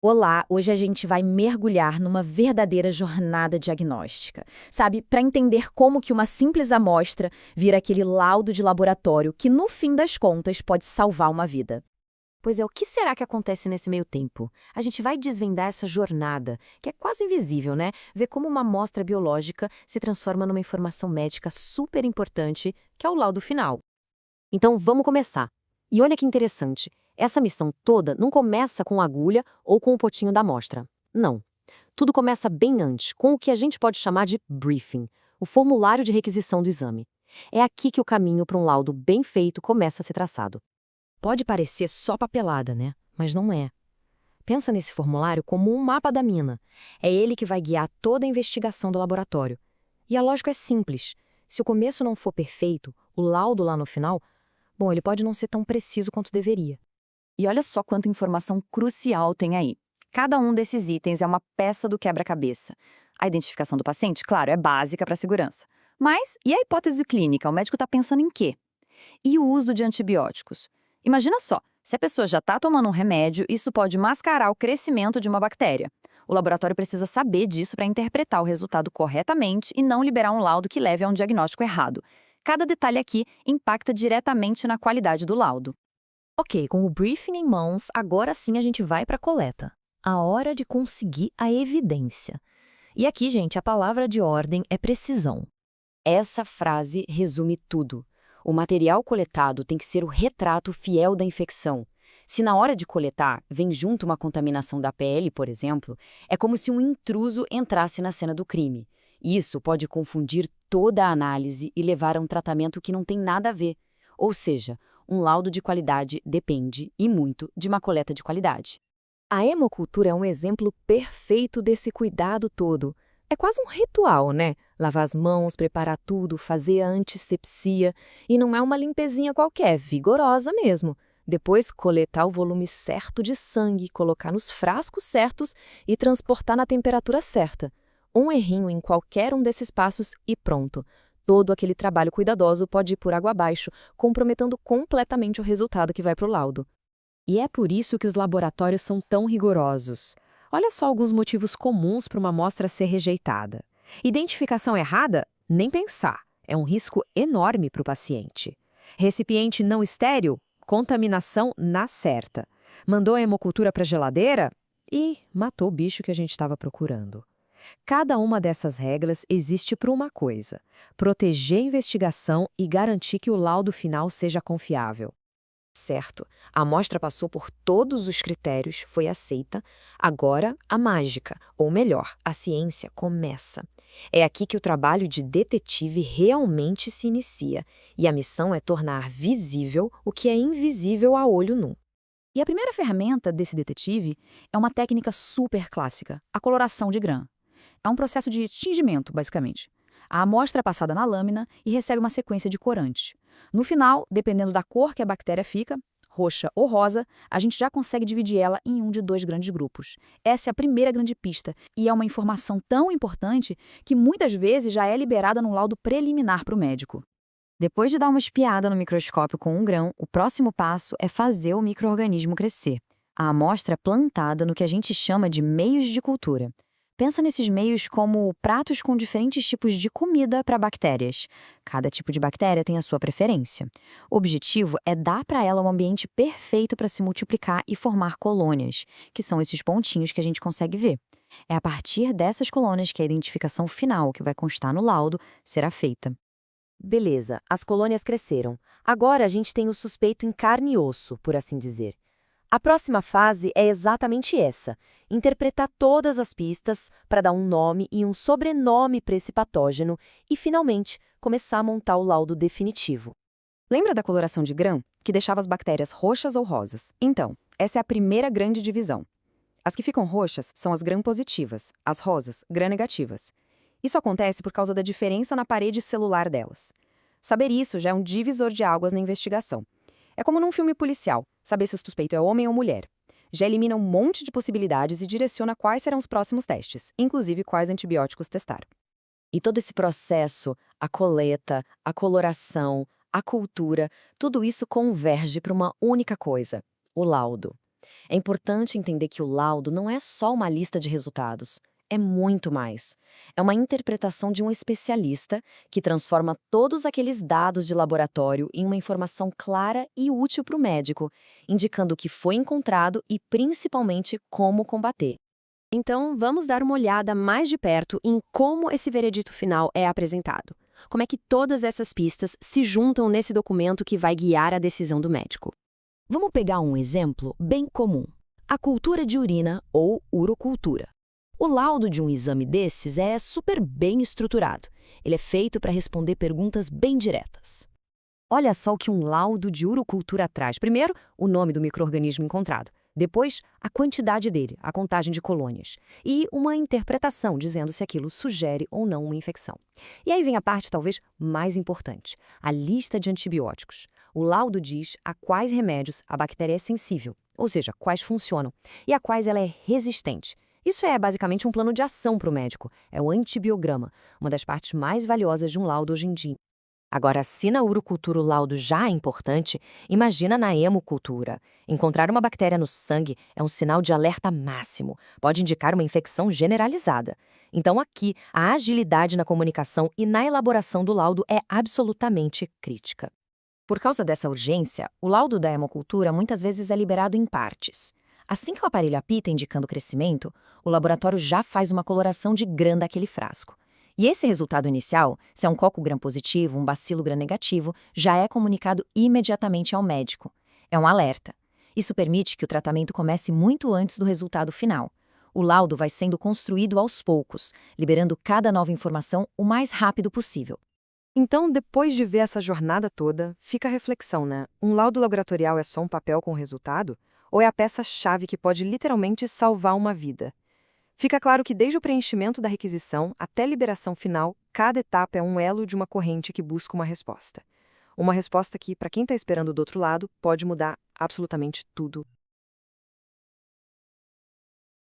Olá, hoje a gente vai mergulhar numa verdadeira jornada diagnóstica, sabe? Para entender como que uma simples amostra vira aquele laudo de laboratório que, no fim das contas, pode salvar uma vida. Pois é, o que será que acontece nesse meio tempo? A gente vai desvendar essa jornada, que é quase invisível, né? Ver como uma amostra biológica se transforma numa informação médica super importante, que é o laudo final. Então vamos começar. E olha que interessante, essa missão toda não começa com a agulha ou com o potinho da amostra. Não. Tudo começa bem antes, com o que a gente pode chamar de briefing, o formulário de requisição do exame. É aqui que o caminho para um laudo bem feito começa a ser traçado. Pode parecer só papelada, né? Mas não é. Pensa nesse formulário como um mapa da mina. É ele que vai guiar toda a investigação do laboratório. E a lógica é simples. Se o começo não for perfeito, o laudo lá no final, bom, ele pode não ser tão preciso quanto deveria. E olha só quanta informação crucial tem aí. Cada um desses itens é uma peça do quebra-cabeça. A identificação do paciente, claro, é básica para a segurança. Mas, e a hipótese clínica? O médico está pensando em quê? E o uso de antibióticos? Imagina só, se a pessoa já está tomando um remédio, isso pode mascarar o crescimento de uma bactéria. O laboratório precisa saber disso para interpretar o resultado corretamente e não liberar um laudo que leve a um diagnóstico errado. Cada detalhe aqui impacta diretamente na qualidade do laudo. Ok, com o briefing em mãos, agora sim a gente vai para a coleta. A hora de conseguir a evidência. E aqui, gente, a palavra de ordem é precisão. Essa frase resume tudo. O material coletado tem que ser o retrato fiel da infecção. Se na hora de coletar vem junto uma contaminação da pele, por exemplo, é como se um intruso entrasse na cena do crime. Isso pode confundir toda a análise e levar a um tratamento que não tem nada a ver. Ou seja, um laudo de qualidade depende, e muito, de uma coleta de qualidade. A hemocultura é um exemplo perfeito desse cuidado todo. É quase um ritual, né? Lavar as mãos, preparar tudo, fazer a antisepsia. E não é uma limpezinha qualquer, vigorosa mesmo. Depois, coletar o volume certo de sangue, colocar nos frascos certos e transportar na temperatura certa. Um errinho em qualquer um desses passos e pronto. Todo aquele trabalho cuidadoso pode ir por água abaixo, comprometendo completamente o resultado que vai para o laudo. E é por isso que os laboratórios são tão rigorosos. Olha só alguns motivos comuns para uma amostra ser rejeitada. Identificação errada? Nem pensar. É um risco enorme para o paciente. Recipiente não estéril? Contaminação na certa. Mandou a hemocultura para a geladeira? E matou o bicho que a gente estava procurando. Cada uma dessas regras existe para uma coisa: proteger a investigação e garantir que o laudo final seja confiável. Certo, a amostra passou por todos os critérios, foi aceita. Agora, a mágica, ou melhor, a ciência começa. É aqui que o trabalho de detetive realmente se inicia, e a missão é tornar visível o que é invisível a olho nu. E a primeira ferramenta desse detetive é uma técnica super clássica, a coloração de Gram. É um processo de tingimento, basicamente. A amostra é passada na lâmina e recebe uma sequência de corantes. No final, dependendo da cor que a bactéria fica, roxa ou rosa, a gente já consegue dividir ela em um de dois grandes grupos. Essa é a primeira grande pista e é uma informação tão importante que muitas vezes já é liberada no laudo preliminar para o médico. Depois de dar uma espiada no microscópio com um grão, o próximo passo é fazer o micro-organismo crescer. A amostra é plantada no que a gente chama de meios de cultura. Pensa nesses meios como pratos com diferentes tipos de comida para bactérias. Cada tipo de bactéria tem a sua preferência. O objetivo é dar para ela um ambiente perfeito para se multiplicar e formar colônias, que são esses pontinhos que a gente consegue ver. É a partir dessas colônias que a identificação final, que vai constar no laudo, será feita. Beleza, as colônias cresceram. Agora a gente tem o suspeito em carne e osso, por assim dizer. A próxima fase é exatamente essa: interpretar todas as pistas para dar um nome e um sobrenome para esse patógeno e, finalmente, começar a montar o laudo definitivo. Lembra da coloração de Gram, que deixava as bactérias roxas ou rosas? Então, essa é a primeira grande divisão. As que ficam roxas são as gram-positivas, as rosas, gram-negativas. Isso acontece por causa da diferença na parede celular delas. Saber isso já é um divisor de águas na investigação. É como num filme policial, saber se o suspeito é homem ou mulher. Já elimina um monte de possibilidades e direciona quais serão os próximos testes, inclusive quais antibióticos testar. E todo esse processo, a coleta, a coloração, a cultura, tudo isso converge para uma única coisa: o laudo. É importante entender que o laudo não é só uma lista de resultados. É muito mais. É uma interpretação de um especialista que transforma todos aqueles dados de laboratório em uma informação clara e útil para o médico, indicando o que foi encontrado e, principalmente, como combater. Então, vamos dar uma olhada mais de perto em como esse veredito final é apresentado. Como é que todas essas pistas se juntam nesse documento que vai guiar a decisão do médico. Vamos pegar um exemplo bem comum: a cultura de urina ou urocultura. O laudo de um exame desses é super bem estruturado. Ele é feito para responder perguntas bem diretas. Olha só o que um laudo de urocultura traz. Primeiro, o nome do micro-organismo encontrado. Depois, a quantidade dele, a contagem de colônias. E uma interpretação dizendo se aquilo sugere ou não uma infecção. E aí vem a parte talvez mais importante, a lista de antibióticos. O laudo diz a quais remédios a bactéria é sensível, ou seja, quais funcionam, e a quais ela é resistente. Isso é basicamente um plano de ação para o médico. É o antibiograma, uma das partes mais valiosas de um laudo hoje em dia. Agora, se na urocultura o laudo já é importante, imagina na hemocultura. Encontrar uma bactéria no sangue é um sinal de alerta máximo. Pode indicar uma infecção generalizada. Então aqui, a agilidade na comunicação e na elaboração do laudo é absolutamente crítica. Por causa dessa urgência, o laudo da hemocultura muitas vezes é liberado em partes. Assim que o aparelho apita indicando crescimento, o laboratório já faz uma coloração de Gram daquele frasco. E esse resultado inicial, se é um coco Gram positivo, um bacilo Gram negativo, já é comunicado imediatamente ao médico. É um alerta. Isso permite que o tratamento comece muito antes do resultado final. O laudo vai sendo construído aos poucos, liberando cada nova informação o mais rápido possível. Então, depois de ver essa jornada toda, fica a reflexão, né? Um laudo laboratorial é só um papel com resultado? Ou é a peça-chave que pode literalmente salvar uma vida? Fica claro que desde o preenchimento da requisição até a liberação final, cada etapa é um elo de uma corrente que busca uma resposta. Uma resposta que, para quem está esperando do outro lado, pode mudar absolutamente tudo.